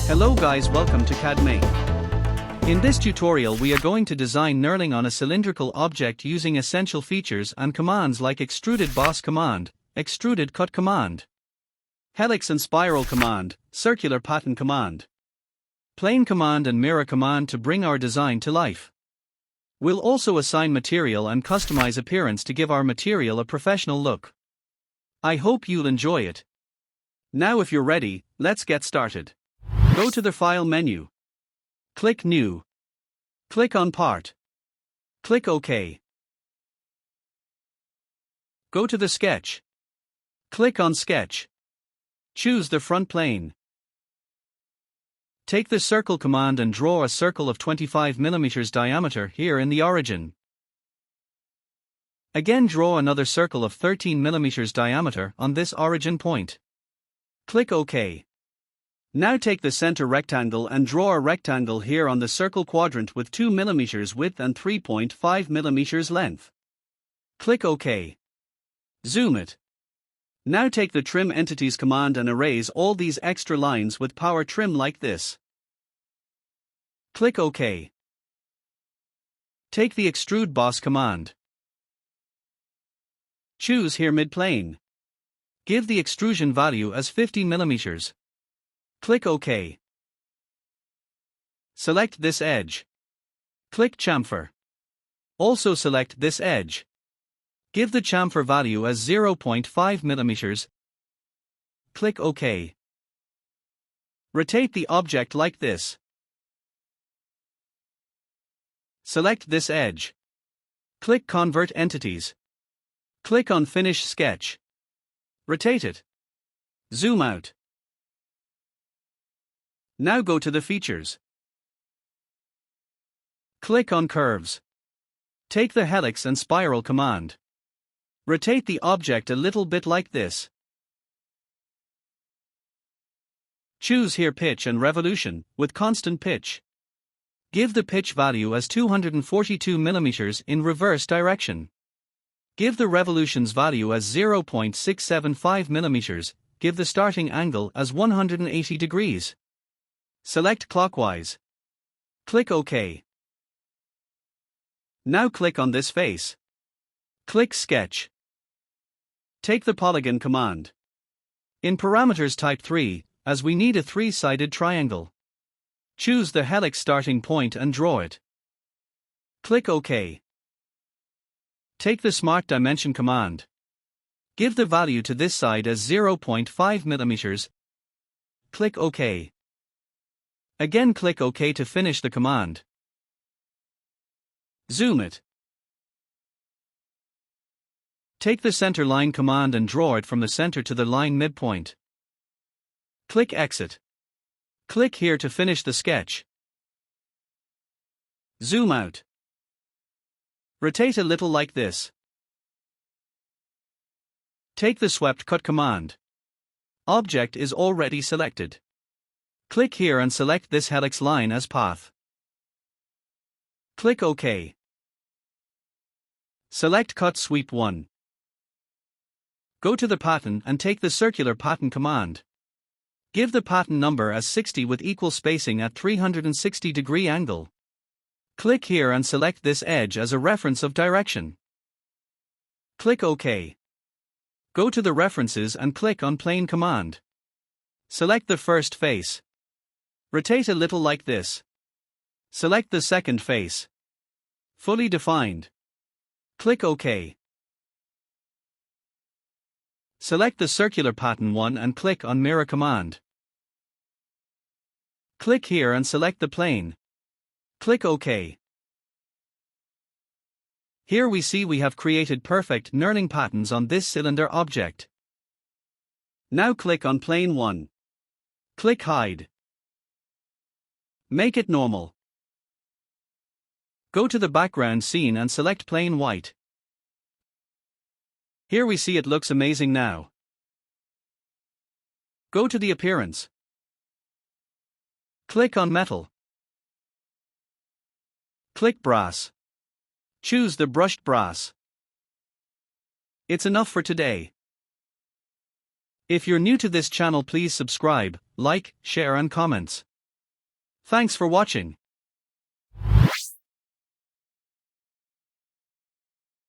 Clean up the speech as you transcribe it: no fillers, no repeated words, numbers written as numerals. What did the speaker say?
Hello guys, welcome to CAD Make. In this tutorial we are going to design knurling on a cylindrical object using essential features and commands like Extruded Boss command, Extruded Cut command, Helix and Spiral command, Circular Pattern command, Plane command and Mirror command to bring our design to life. We'll also assign material and customize appearance to give our material a professional look. I hope you'll enjoy it. Now if you're ready, let's get started. Go to the File menu. Click New. Click on Part. Click OK. Go to the Sketch. Click on Sketch. Choose the front plane. Take the Circle command and draw a circle of 25 mm diameter here in the origin. Again draw another circle of 13 mm diameter on this origin point. Click OK. Now take the center rectangle and draw a rectangle here on the circle quadrant with 2 mm width and 3.5 mm length. Click OK. Zoom it. Now take the Trim Entities command and erase all these extra lines with power trim like this. Click OK. Take the Extrude Boss command. Choose here mid-plane. Give the extrusion value as 50 mm. Click OK. Select this edge. Click Chamfer. Also select this edge. Give the chamfer value as 0.5 mm. Click OK. Rotate the object like this. Select this edge. Click Convert Entities. Click on Finish Sketch. Rotate it. Zoom out. Now go to the Features. Click on Curves. Take the Helix and Spiral command. Rotate the object a little bit like this. Choose here Pitch and Revolution, with constant pitch. Give the pitch value as 242 mm in reverse direction. Give the revolutions value as 0.675 mm, give the starting angle as 180 degrees. Select clockwise. Click OK. Now click on this face. Click Sketch. Take the Polygon command. In Parameters type 3, as we need a three-sided triangle. Choose the helix starting point and draw it. Click OK. Take the Smart Dimension command. Give the value to this side as 0.5 mm. Click OK. Again click OK to finish the command. Zoom it. Take the Center Line command and draw it from the center to the line midpoint. Click Exit. Click here to finish the sketch. Zoom out. Rotate a little like this. Take the Swept Cut command. Object is already selected. Click here and select this helix line as path. Click OK. Select Cut Sweep 1. Go to the pattern and take the Circular Pattern command. Give the pattern number as 60 with equal spacing at 360-degree angle. Click here and select this edge as a reference of direction. Click OK. Go to the References and click on Plane command. Select the first face. Rotate a little like this. Select the second face. Fully defined. Click OK. Select the Circular Pattern 1 and click on Mirror command. Click here and select the plane. Click OK. Here we see we have created perfect knurling patterns on this cylinder object. Now click on Plane 1. Click Hide. Make it normal. Go to the background scene and select Plain White. Here we see it looks amazing now. Go to the Appearance. Click on Metal. Click Brass. Choose the brushed brass. It's enough for today. If you're new to this channel, please subscribe, like, share and comments. Thanks for watching.